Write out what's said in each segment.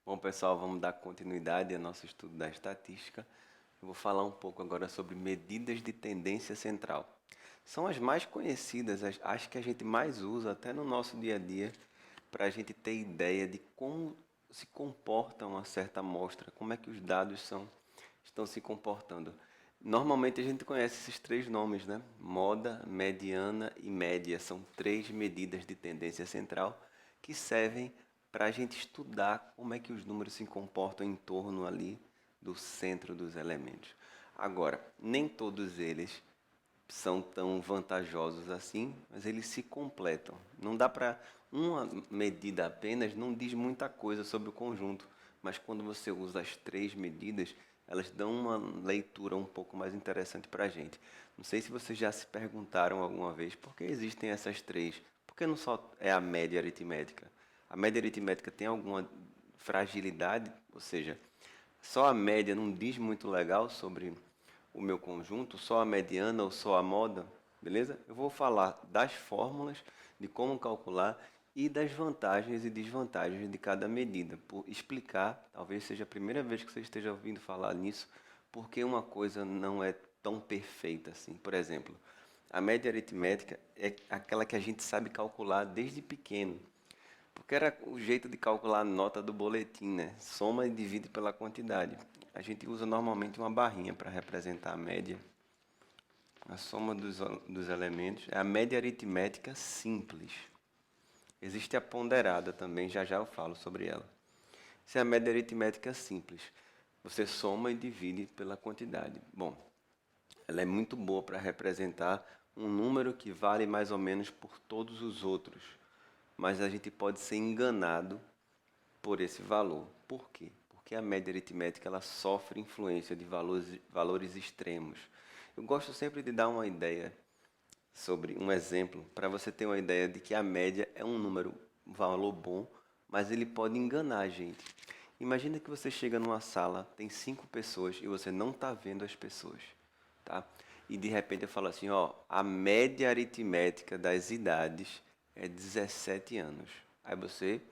Bom, pessoal, vamos dar continuidade ao nosso estudo da estatística. Eu vou falar um pouco agora sobre medidas de tendência central. São as mais conhecidas, as que a gente mais usa até no nosso dia a dia, para a gente ter ideia de como se comporta uma certa amostra, como é que os dados estão se comportando. Normalmente a gente conhece esses três nomes, né? Moda, mediana e média. São três medidas de tendência central que servem para a gente estudar como é que os números se comportam em torno ali do centro dos elementos. Agora, nem todos eles são tão vantajosos assim, mas eles se completam. Não dá para uma medida apenas não diz muita coisa sobre o conjunto, mas quando você usa as três medidas, elas dão uma leitura um pouco mais interessante para a gente. Não sei se vocês já se perguntaram alguma vez por que existem essas três. Por que não só é a média aritmética? A média aritmética tem alguma fragilidade, ou seja, só a média não diz muito legal sobre o meu conjunto, só a mediana ou só a moda, beleza? Eu vou falar das fórmulas, de como calcular e das vantagens e desvantagens de cada medida, por explicar, talvez seja a primeira vez que você esteja ouvindo falar nisso, porque uma coisa não é tão perfeita assim. Por exemplo, a média aritmética é aquela que a gente sabe calcular desde pequeno. Porque era o jeito de calcular a nota do boletim, né? Soma e divide pela quantidade. A gente usa normalmente uma barrinha para representar a média. A soma dos elementos é a média aritmética simples. Existe a ponderada também, já já eu falo sobre ela. Essa é a média aritmética simples. Você soma e divide pela quantidade. Bom, ela é muito boa para representar um número que vale mais ou menos por todos os outros. Mas a gente pode ser enganado por esse valor. Por quê? Porque a média aritmética ela sofre influência de valores extremos. Eu gosto sempre de dar uma ideia sobre um exemplo para você ter uma ideia de que a média é um número, um valor bom, mas ele pode enganar a gente. Imagina que você chega numa sala, tem 5 pessoas e você não está vendo as pessoas, tá? E de repente eu falo assim, ó, a média aritmética das idades é 17 anos. Aí você,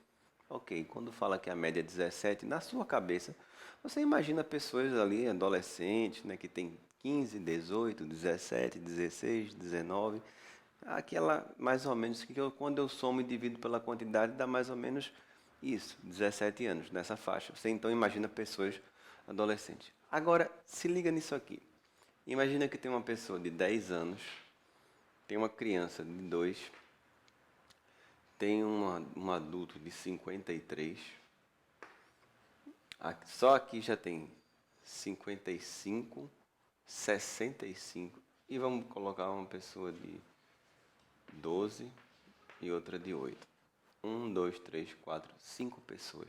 ok, quando fala que a média é 17, na sua cabeça, você imagina pessoas ali, adolescentes, né, que tem 15, 18, 17, 16, 19, aquela mais ou menos que quando eu somo e divido pela quantidade dá mais ou menos isso, 17 anos, nessa faixa. Você então imagina pessoas adolescentes. Agora, se liga nisso aqui. Imagina que tem uma pessoa de 10 anos, tem uma criança de 2, tem um adulto de 53. Só aqui já tem 55, 65 e vamos colocar uma pessoa de 12 e outra de 8. 1, 2, 3, 4, 5 pessoas.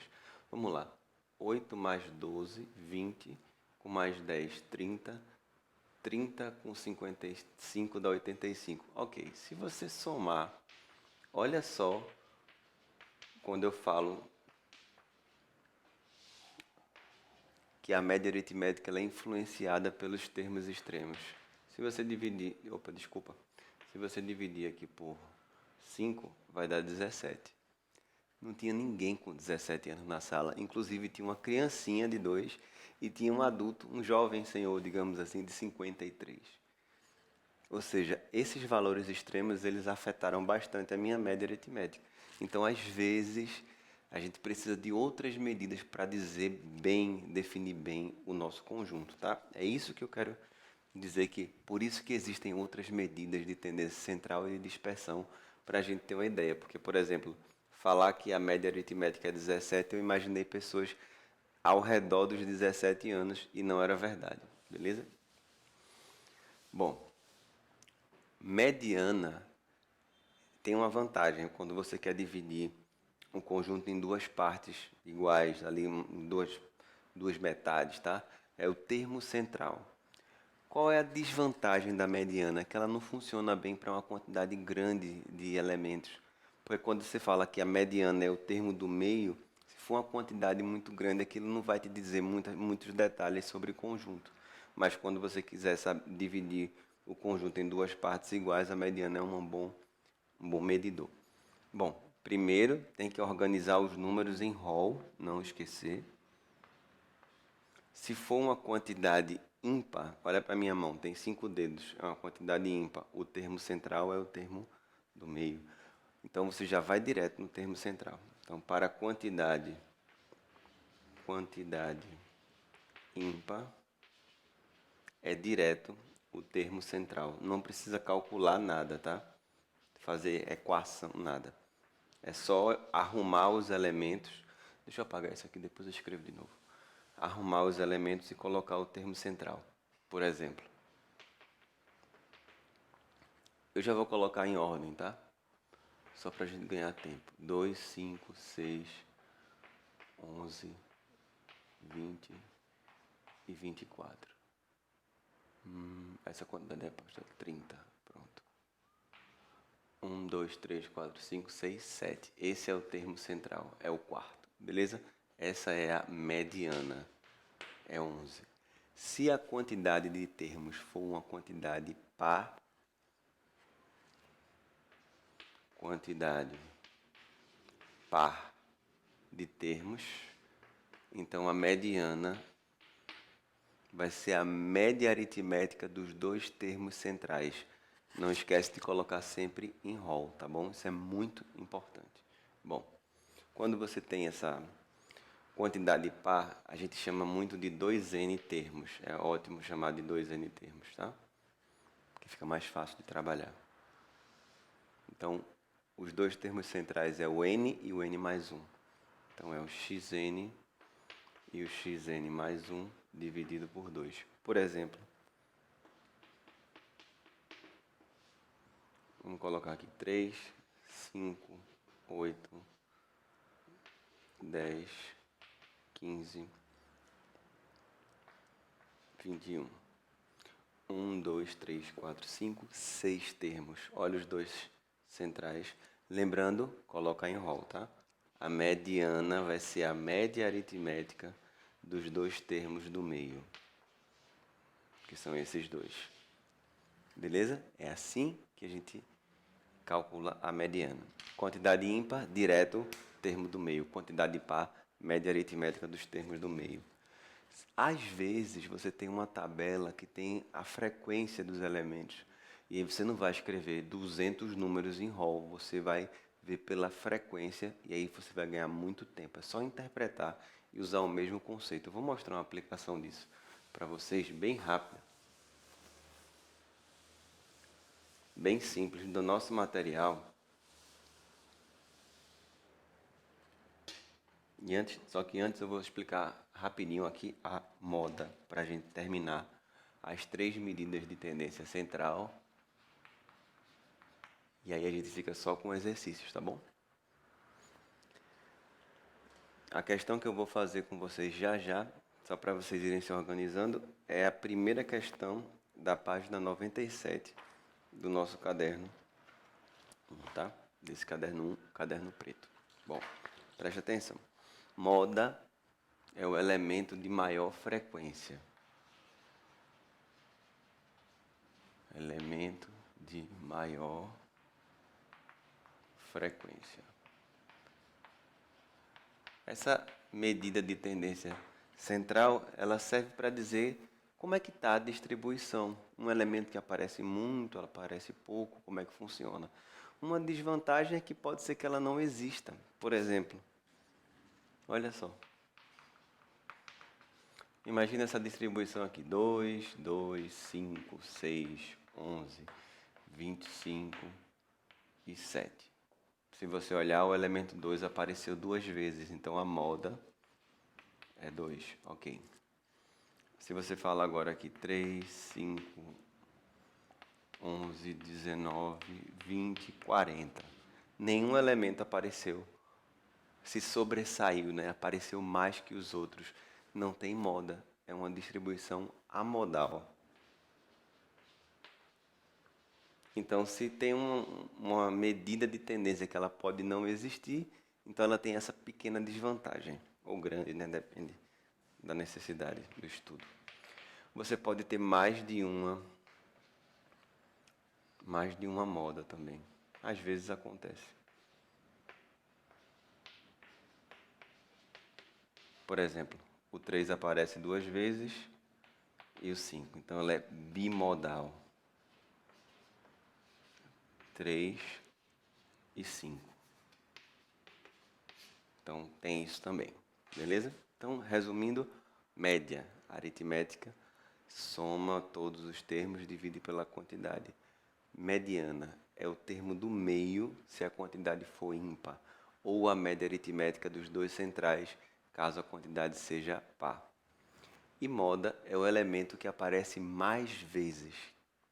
Vamos lá. 8 mais 12, 20, com mais 10, 30. 30 com 55 dá 85. Ok, se você somar, olha só quando eu falo que a média aritmética ela é influenciada pelos termos extremos. Se você dividir, opa, desculpa. Se você dividir aqui por 5, vai dar 17. Não tinha ninguém com 17 anos na sala, inclusive tinha uma criancinha de 2 e tinha um adulto, um jovem senhor, digamos assim, de 53. Ou seja, esses valores extremos eles afetaram bastante a minha média aritmética. Então, às vezes, a gente precisa de outras medidas para dizer bem, definir bem o nosso conjunto, tá? É isso que eu quero dizer que por isso que existem outras medidas de tendência central e de dispersão para a gente ter uma ideia. Porque, por exemplo, falar que a média aritmética é 17, eu imaginei pessoas ao redor dos 17 anos e não era verdade, beleza? Bom, mediana tem uma vantagem quando você quer dividir um conjunto em duas partes iguais, ali em duas metades, tá? É o termo central. Qual é a desvantagem da mediana? Que ela não funciona bem para uma quantidade grande de elementos. Porque quando você fala que a mediana é o termo do meio, se for uma quantidade muito grande, aquilo não vai te dizer muitos detalhes sobre o conjunto. Mas quando você quiser dividir o conjunto em duas partes iguais, a mediana é um bom medidor. Bom, Primeiro, tem que organizar os números em rol, não esquecer. Se for uma quantidade ímpar, olha para minha mão, tem 5 dedos, é uma quantidade ímpar. O termo central é o termo do meio. Então você já vai direto no termo central. Então, para quantidade ímpar, é direto o termo central. Não precisa calcular nada, tá? Fazer equação, nada. É só arrumar os elementos. Deixa eu apagar isso aqui, depois eu escrevo de novo. Arrumar os elementos e colocar o termo central. Por exemplo, eu já vou colocar em ordem, tá? Só para a gente ganhar tempo. 2, 5, 6, 11, 20 e 24. Essa quantidade é posta 30. Pronto. 1, 2, 3, 4, 5, 6, 7. Esse é o termo central, é o quarto, beleza? Essa é a mediana, é 11. Se a quantidade de termos for uma quantidade par, de termos, então a mediana vai ser a média aritmética dos dois termos centrais. Não esquece de colocar sempre em rol, tá bom? Isso é muito importante. Bom, quando você tem essa quantidade par, a gente chama muito de 2n termos. É ótimo chamar de 2n termos, tá? Porque fica mais fácil de trabalhar. Então, os dois termos centrais é o n e o n mais 1. Então, é o xn e o xn mais 1 dividido por 2. Por exemplo, vamos colocar aqui 3, 5, 8, 10, 15, 21. 1, 2, 3, 4, 5, 6 termos. Olha os dois centrais. Lembrando, coloca em rol, tá? A mediana vai ser a média aritmética dos dois termos do meio, que são esses dois. Beleza? É assim que a gente calcula a mediana. Quantidade ímpar, direto, termo do meio. Quantidade par, média aritmética dos termos do meio. Às vezes você tem uma tabela que tem a frequência dos elementos. E aí você não vai escrever 200 números em rol, você vai ver pela frequência e aí você vai ganhar muito tempo. É só interpretar e usar o mesmo conceito. Eu vou mostrar uma aplicação disso para vocês bem rápida. Bem simples, do nosso material. Só que antes eu vou explicar rapidinho aqui a moda, para a gente terminar as 3 medidas de tendência central. E aí a gente fica só com exercícios, tá bom? A questão que eu vou fazer com vocês já já, só para vocês irem se organizando, é a primeira questão da página 97 do nosso caderno, tá? Desse caderno 1, caderno preto. Bom, preste atenção. Moda é o elemento de maior frequência. Elemento de maior frequência. Essa medida de tendência central, ela serve para dizer como é que está a distribuição. Um elemento que aparece muito, ela aparece pouco, como é que funciona. Uma desvantagem é que pode ser que ela não exista. Por exemplo, olha só. Imagina essa distribuição aqui. 2, 2, 5, 6, 11, 25 e 7. Se você olhar, o elemento 2 apareceu 2 vezes, então a moda é 2, ok. Se você fala agora aqui 3, 5, 11, 19, 20, 40, nenhum elemento apareceu, se sobressaiu, né? Apareceu mais que os outros. Não tem moda, é uma distribuição amodal. Então, se tem uma medida de tendência que ela pode não existir, então ela tem essa pequena desvantagem, ou grande, né? Depende da necessidade do estudo. Você pode ter mais de uma moda também. Às vezes acontece. Por exemplo, o 3 aparece 2 vezes e o 5. Então, ela é bimodal. 3 e 5. Então, tem isso também. Beleza? Então, resumindo, média aritmética, soma todos os termos, divide pela quantidade. Mediana é o termo do meio, se a quantidade for ímpar, ou a média aritmética dos dois centrais, caso a quantidade seja par. E moda é o elemento que aparece mais vezes.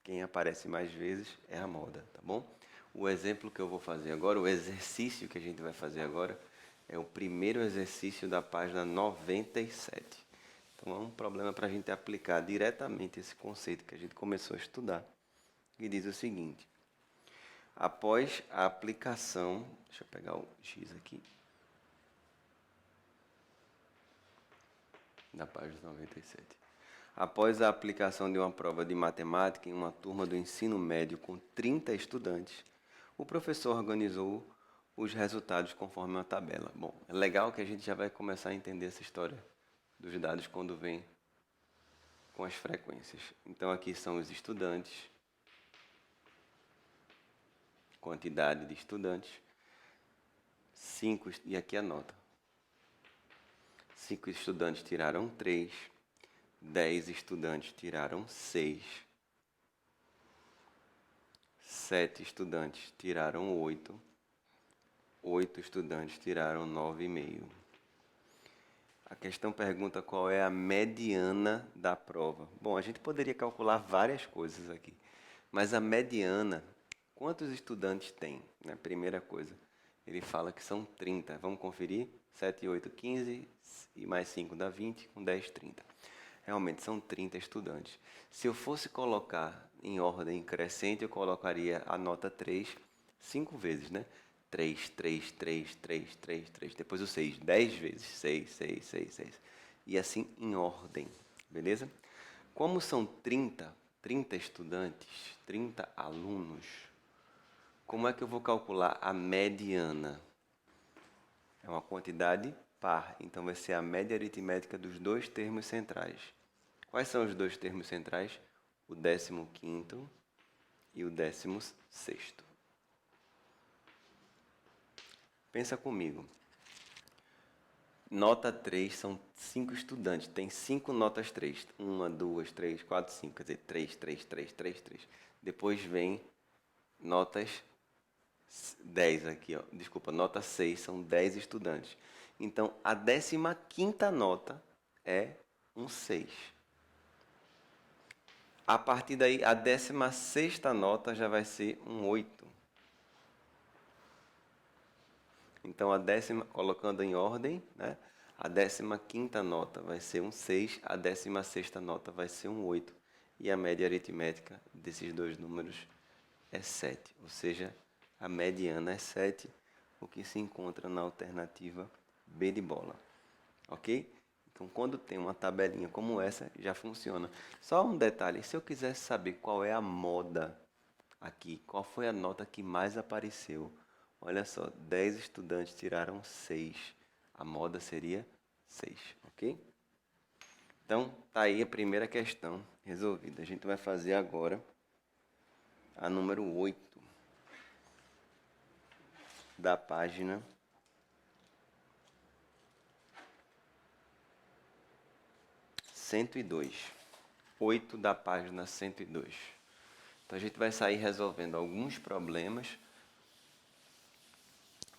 Quem aparece mais vezes é a moda, tá bom? O exemplo que eu vou fazer agora, o exercício que a gente vai fazer agora, é o primeiro exercício da página 97. Então é um problema para a gente aplicar diretamente esse conceito que a gente começou a estudar. E diz o seguinte: após a aplicação, deixa eu pegar o X aqui, da página 97. Após a aplicação de uma prova de matemática em uma turma do ensino médio com 30 estudantes, o professor organizou os resultados conforme uma tabela. Bom, é legal que a gente já vai começar a entender essa história dos dados quando vem com as frequências. Então aqui são os estudantes, quantidade de estudantes, 5, e aqui a nota. 5 estudantes tiraram 3, 10 estudantes tiraram 6, 7 estudantes tiraram 8, 8 estudantes tiraram 9,5. A questão pergunta qual é a mediana da prova. Bom, a gente poderia calcular várias coisas aqui, mas a mediana, quantos estudantes tem? Primeira coisa, ele fala que são 30. Vamos conferir? 7, 8, 15 e mais 5 dá 20, com 10, 30. Realmente são 30 estudantes. Se eu fosse colocar em ordem crescente, eu colocaria a nota 3 5 vezes, né? 3, 3, 3, 3, 3, 3. Depois o 6, 10 vezes. 6, 6, 6, 6. E assim em ordem, beleza? Como são 30 estudantes, 30 alunos, como é que eu vou calcular a mediana? É uma quantidade par, então vai ser a média aritmética dos dois termos centrais. Quais são os dois termos centrais? O 15º e o 16º. Pensa comigo. Nota 3 são 5 estudantes, tem 5 notas 3. 1, 2, 3, 4, 5, quer dizer, 3, 3, 3, 3, 3. Depois vem notas 10 aqui, ó. Desculpa, nota 6, são 10 estudantes. Então, a 15ª nota é um 6. A partir daí, a 16ª nota já vai ser um 8. Então, a décima, colocando em ordem, né? A 15ª nota vai ser um 6, a 16ª nota vai ser um 8. E a média aritmética desses dois números é 7. Ou seja, a mediana é 7, o que se encontra na alternativa B de bola. Ok? Então, quando tem uma tabelinha como essa, já funciona. Só um detalhe, se eu quisesse saber qual é a moda aqui, qual foi a nota que mais apareceu, olha só, 10 estudantes tiraram 6. A moda seria 6, ok? Então, tá aí a primeira questão resolvida. A gente vai fazer agora a número 8 da página 102. 8 da página 102. Então, a gente vai sair resolvendo alguns problemas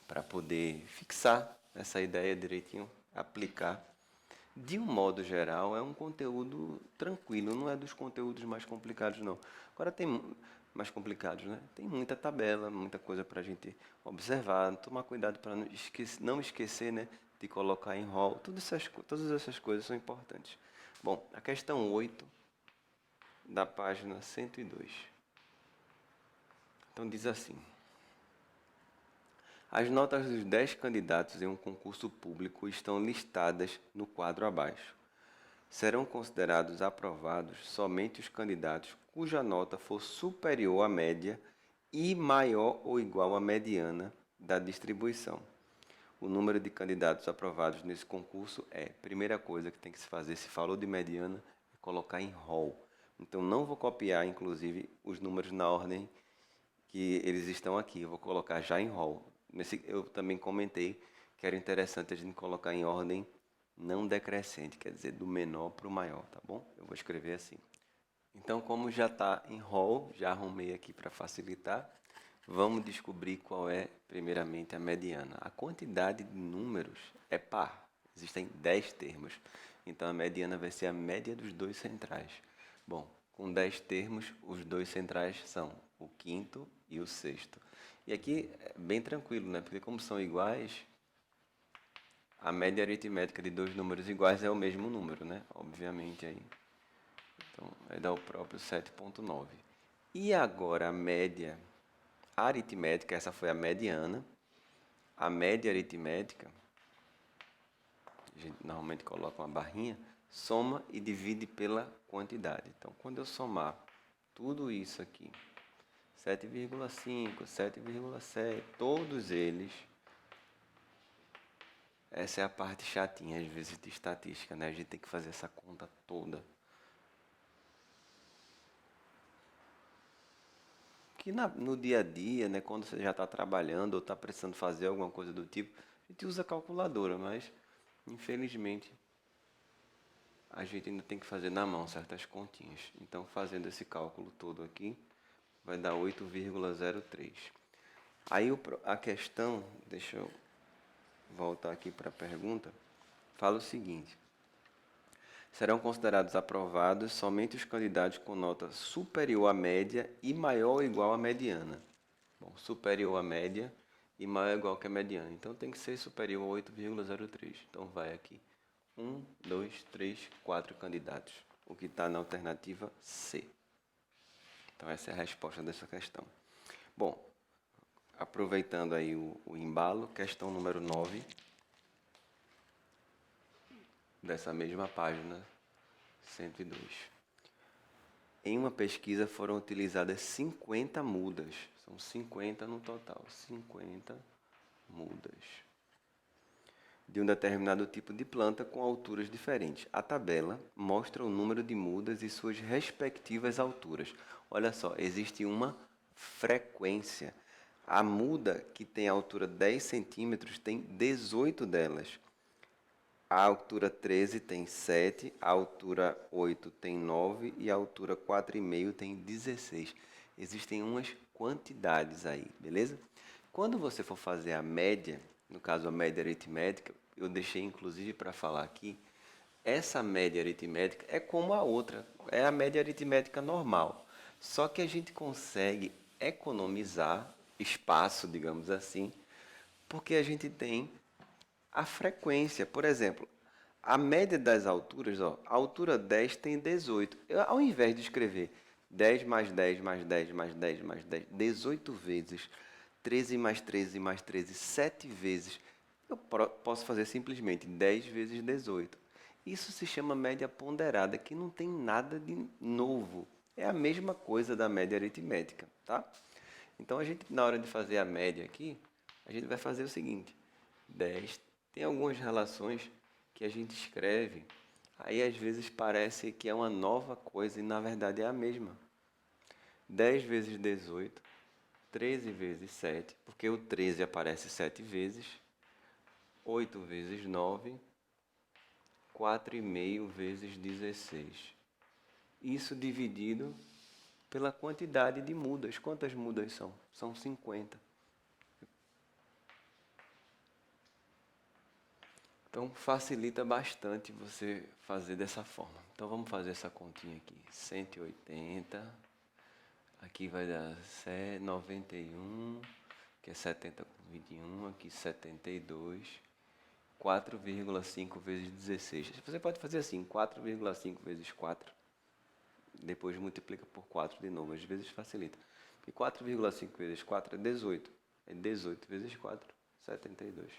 para poder fixar essa ideia direitinho, aplicar. De um modo geral, é um conteúdo tranquilo, não é dos conteúdos mais complicados, não. Agora tem mais complicados, né? Tem muita tabela, muita coisa para a gente observar, tomar cuidado para não esquecer, né, de colocar em rol. Todas essas coisas são importantes. Bom, a questão 8 da página 102. Então diz assim: as notas dos 10 candidatos em um concurso público estão listadas no quadro abaixo. Serão considerados aprovados somente os candidatos cuja nota for superior à média e maior ou igual à mediana da distribuição. o número de candidatos aprovados nesse concurso é, primeira coisa que tem que se fazer, se falou de mediana, é colocar em rol. Então, não vou copiar, inclusive, os números na ordem que eles estão aqui. Eu vou colocar já em rol. Eu também comentei que era interessante a gente colocar em ordem não decrescente, quer dizer, do menor para o maior, tá bom? Eu vou escrever assim. Então, como já está em rol, já arrumei aqui para facilitar, vamos descobrir qual é, primeiramente, a mediana. A quantidade de números é par. Existem 10 termos. Então, a mediana vai ser a média dos dois centrais. Bom, com 10 termos, os dois centrais são o quinto e o sexto. E aqui é bem tranquilo, né? Porque como são iguais, a média aritmética de dois números iguais é o mesmo número, né? Obviamente aí. Então, vai dar o próprio 7,9. E agora a média aritmética, essa foi a mediana. A média aritmética, a gente normalmente coloca uma barrinha, soma e divide pela quantidade. Então, quando eu somar tudo isso aqui, 7,5, 7,7, todos eles, essa é a parte chatinha, às vezes, de estatística, né? A gente tem que fazer essa conta toda. Que no dia a dia, né, quando você já está trabalhando ou está precisando fazer alguma coisa do tipo, a gente usa calculadora, mas infelizmente a gente ainda tem que fazer na mão certas continhas. Então, fazendo esse cálculo todo aqui, vai dar 8,03. Aí a questão, deixa eu voltar aqui para a pergunta, fala o seguinte: serão considerados aprovados somente os candidatos com nota superior à média e maior ou igual à mediana. Bom, superior à média e maior ou igual que a mediana. Então tem que ser superior a 8,03. Então vai aqui 1, 2, 3, 4 candidatos. O que está na alternativa C. Então essa é a resposta dessa questão. Bom, aproveitando aí o embalo, questão número 9. Dessa mesma página 102. Em uma pesquisa foram utilizadas 50 mudas. São 50 no total. 50 mudas de um determinado tipo de planta com alturas diferentes. A tabela mostra o número de mudas e suas respectivas alturas. Olha só, existe uma frequência. A muda que tem a altura 10 centímetros tem 18 delas. A altura 13 tem 7, a altura 8 tem 9 e a altura 4,5 tem 16. Existem umas quantidades aí, beleza? Quando você for fazer a média, no caso a média aritmética, eu deixei inclusive para falar aqui, essa média aritmética é como a outra, é a média aritmética normal. Só que a gente consegue economizar espaço, digamos assim, porque a gente tem a frequência. Por exemplo, a média das alturas, ó, a altura 10 tem 18. Ao invés de escrever 10 mais 10 mais 10 mais 10 mais 10, 18 vezes, 13 mais 13 mais 13, 7 vezes, eu posso fazer simplesmente 10 vezes 18. Isso se chama média ponderada, que não tem nada de novo. É a mesma coisa da média aritmética, tá? Então, a gente, na hora de fazer a média aqui, a gente vai fazer o seguinte: 10. Tem algumas relações que a gente escreve, aí às vezes parece que é uma nova coisa e na verdade é a mesma. 10 vezes 18, 13 vezes 7, porque o 13 aparece 7 vezes, 8 vezes 9, 4,5 vezes 16. Isso dividido pela quantidade de mudas. Quantas mudas são? São 50. Então facilita bastante você fazer dessa forma. Então vamos fazer essa continha aqui. 180. Aqui vai dar 91, que é 70 com 21. Aqui 72. 4,5 vezes 16. Você pode fazer assim, 4,5 vezes 4. Depois multiplica por 4 de novo. Às vezes facilita. E 4,5 vezes 4 é 18. É 18 vezes 4, 72.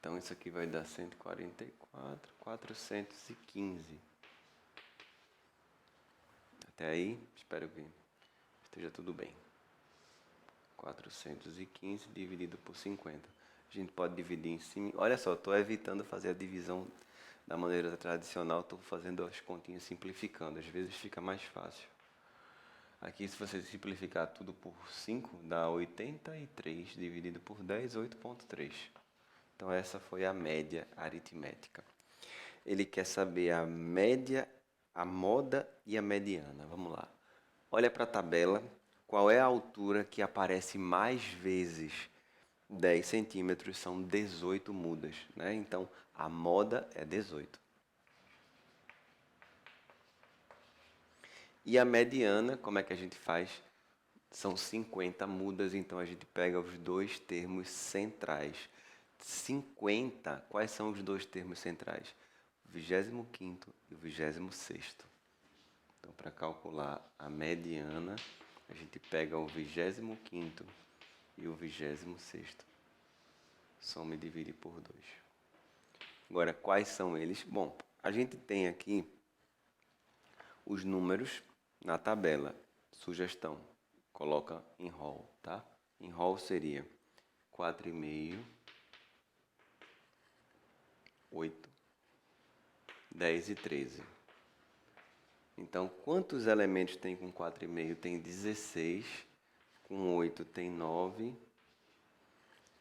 Então, isso aqui vai dar 144, 415. Até aí, espero que esteja tudo bem. 415 dividido por 50. A gente pode dividir em cima. Olha só, estou evitando fazer a divisão da maneira tradicional, estou fazendo as continhas simplificando. Às vezes fica mais fácil. Aqui, se você simplificar tudo por 5, dá 83 dividido por 10, 8,3. Então, essa foi a média aritmética. Ele quer saber a média, a moda e a mediana. Vamos lá. Olha para a tabela. Qual é a altura que aparece mais vezes? 10 centímetros são 18 mudas, né? Então, a moda é 18. E a mediana, como é que a gente faz? São 50 mudas, então a gente pega os dois termos centrais. 50, quais são os dois termos centrais? O 25º e o 26º. Então, para calcular a mediana, a gente pega o 25º e o 26º. Soma e divide por 2. Agora, quais são eles? Bom, a gente tem aqui os números na tabela. Sugestão, coloca em rol, tá? Em rol seria 4,5, 8, 10 e 13. Então, quantos elementos tem com 4,5? Tem 16, com 8 tem 9,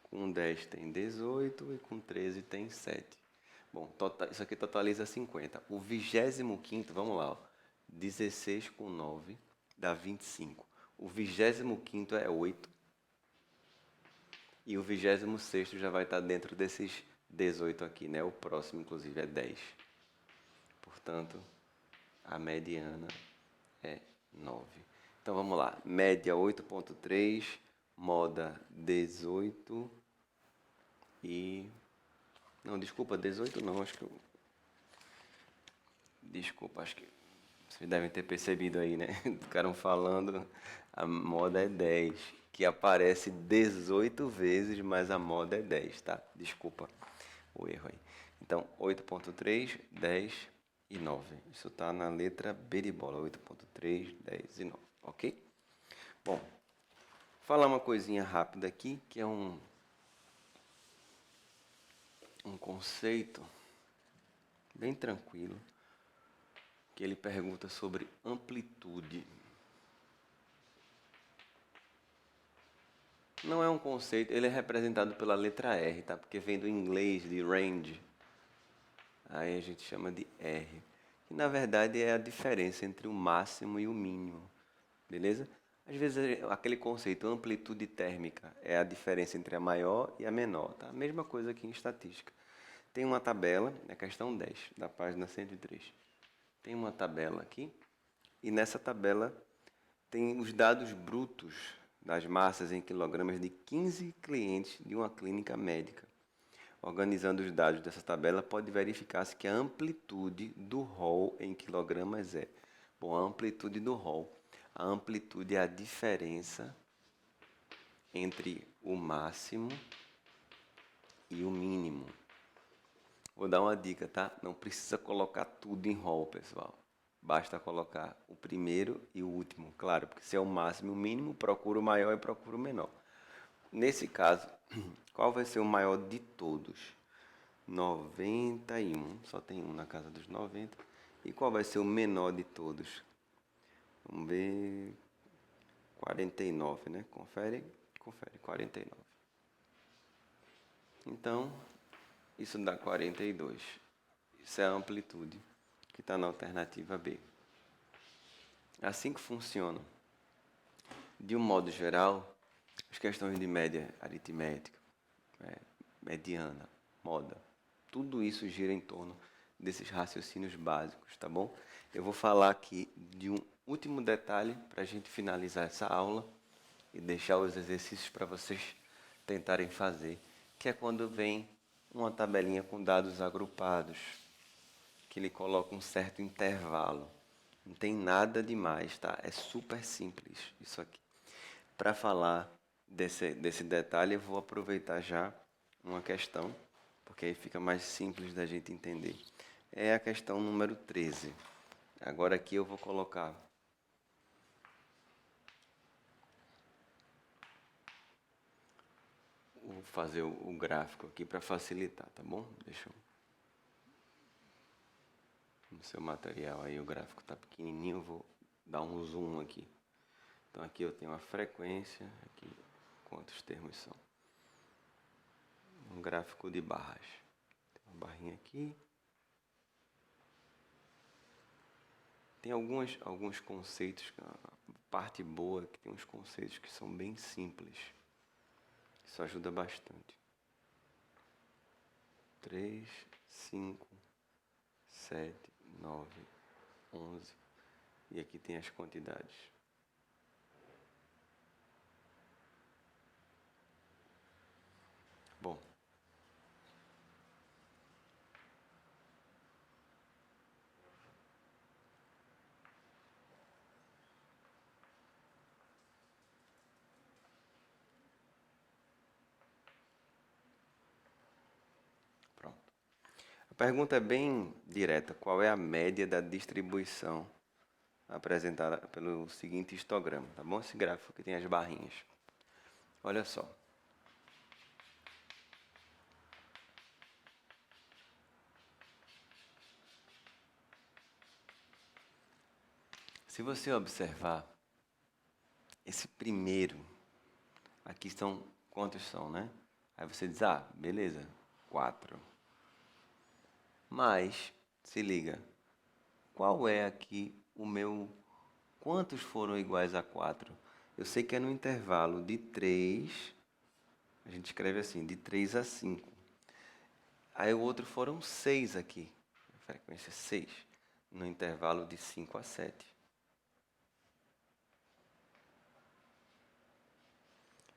com 10 tem 18 e com 13 tem 7. Bom, isso aqui totaliza 50. O 25º, vamos lá, ó, 16 com 9 dá 25. O 25º é 8. E o 26º já vai estar dentro desses 18 aqui, né? O próximo, inclusive, é 10. Portanto, a mediana é 9. Então, vamos lá. Média 8,3, moda 18 e... Não, desculpa, 18 não, acho que... Desculpa, acho que... Vocês devem ter percebido aí, né? Ficaram falando, a moda é 10, que aparece 18 vezes, mas a moda é 10, tá? Desculpa o erro aí. Então, 8,3, 10 e 9. Isso tá na letra B de bola, 8,3, 10 e 9, ok? Bom, falar uma coisinha rápida aqui, que é um conceito bem tranquilo, que ele pergunta sobre amplitude. Não é um conceito, ele é representado pela letra R, tá? Porque vem do inglês de range. Aí a gente chama de R. Que na verdade é a diferença entre o máximo e o mínimo. Beleza? Às vezes aquele conceito amplitude térmica é a diferença entre a maior e a menor, tá? A mesma coisa aqui em estatística. Tem uma tabela, é questão 10, da página 103. Tem uma tabela aqui, e nessa tabela tem os dados brutos das massas em quilogramas de 15 clientes de uma clínica médica. Organizando os dados dessa tabela, pode verificar-se que a amplitude do rol em quilogramas é... Bom, a amplitude do rol. A amplitude é a diferença entre o máximo e o mínimo. Vou dar uma dica, tá? Não precisa colocar tudo em rol, pessoal. Basta colocar o primeiro e o último, claro, porque se é o máximo e o mínimo, procura o maior e procura o menor. Nesse caso, qual vai ser o maior de todos? 91, só tem um na casa dos 90. E qual vai ser o menor de todos? Vamos ver, 49, né? Confere, 49. Então, isso dá 42. Isso é a amplitude que está na alternativa B. É assim que funciona. De um modo geral, as questões de média aritmética, mediana, moda, tudo isso gira em torno desses raciocínios básicos, tá bom? Eu vou falar aqui de um último detalhe para a gente finalizar essa aula e deixar os exercícios para vocês tentarem fazer, que é quando vem uma tabelinha com dados agrupados, que ele coloca um certo intervalo. Não tem nada demais, tá? É super simples isso aqui. Para falar desse detalhe, eu vou aproveitar já uma questão, porque aí fica mais simples da gente entender. É a questão número 13. Agora aqui eu vou colocar vou fazer o gráfico aqui para facilitar, tá bom? Deixa eu... No seu material aí o gráfico está pequenininho, eu vou dar um zoom aqui. Então aqui eu tenho a frequência, aqui quantos termos são. Um gráfico de barras. Tem uma barrinha aqui. Tem alguns conceitos, a parte boa é que tem uns conceitos que são bem simples. Isso ajuda bastante. 3, 5, 7, 9, 11. E aqui tem as quantidades. Bom. Pronto. A pergunta é bem direta. Qual é a média da distribuição apresentada pelo seguinte histograma? Tá bom? Esse gráfico que tem as barrinhas. Olha só. Se você observar, esse primeiro, aqui são quantos são, né? Aí você diz, ah, beleza, 4. Mas, se liga, qual é aqui o meu... Quantos foram iguais a 4? Eu sei que é no intervalo de 3, a gente escreve assim, de 3 a 5. Aí o outro foram 6 aqui, frequência 6, no intervalo de 5 a 7.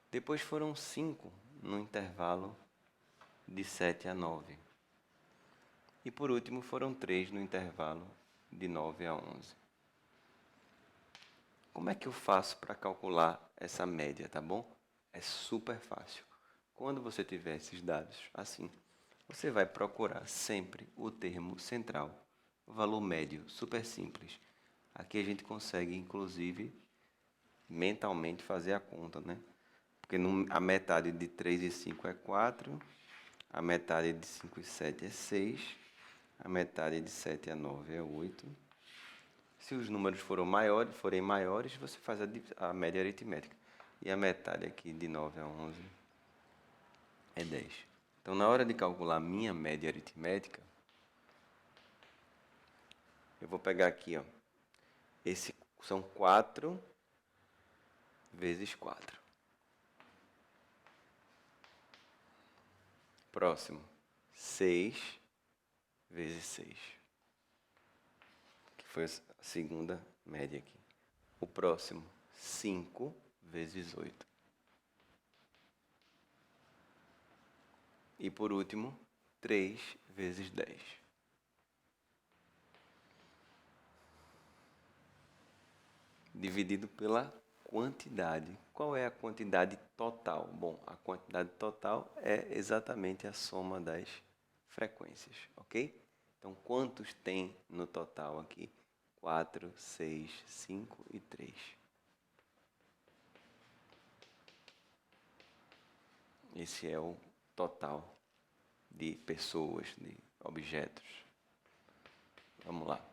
Depois foram 5 no intervalo de 7 a 9. E por último foram 3 no intervalo de 9 a 11. Como é que eu faço para calcular essa média, tá bom? É super fácil. Quando você tiver esses dados assim, você vai procurar sempre o termo central, o valor médio, super simples. Aqui a gente consegue, inclusive, mentalmente fazer a conta, né? Porque a metade de 3 e 5 é 4, a metade de 5 e 7 é 6, a metade de 7 a 9 é 8. Se os números forem maiores, você faz a média aritmética. E a metade aqui de 9 a 11 é 10. Então, na hora de calcular a minha média aritmética, eu vou pegar aqui, ó. Esse são 4 vezes 4. Próximo, 6 vezes 6. Que foi a segunda média aqui. O próximo, 5 vezes 8. E por último, 3 vezes 10. Dividido pela quantidade. Qual é a quantidade total? Bom, a quantidade total é exatamente a soma das frequências, ok? Então, quantos tem no total aqui? 4, 6, 5 e 3. Esse é o total de pessoas, de objetos. Vamos lá.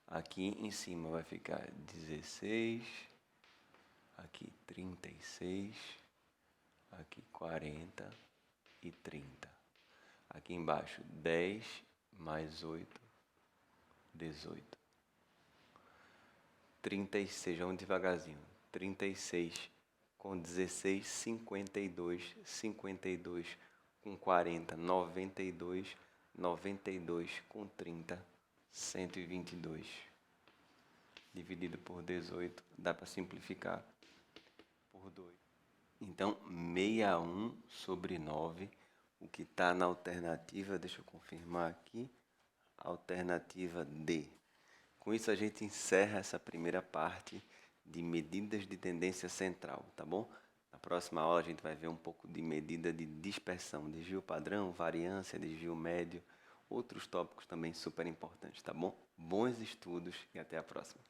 Aqui em cima vai ficar 16, aqui 36, aqui 40 e 30. Aqui embaixo 10 mais 8, 18. 36, vamos devagarzinho. 36 com 16, 52, 52 com 40, 92, 92 com 30, 122. Dividido por 18, dá para simplificar por 2. Então, 61 sobre 9, o que está na alternativa, deixa eu confirmar aqui, alternativa D. Com isso, a gente encerra essa primeira parte de medidas de tendência central, tá bom? Na próxima aula, a gente vai ver um pouco de medida de dispersão, desvio padrão, variância, desvio médio, outros tópicos também super importantes, tá bom? Bons estudos e até a próxima.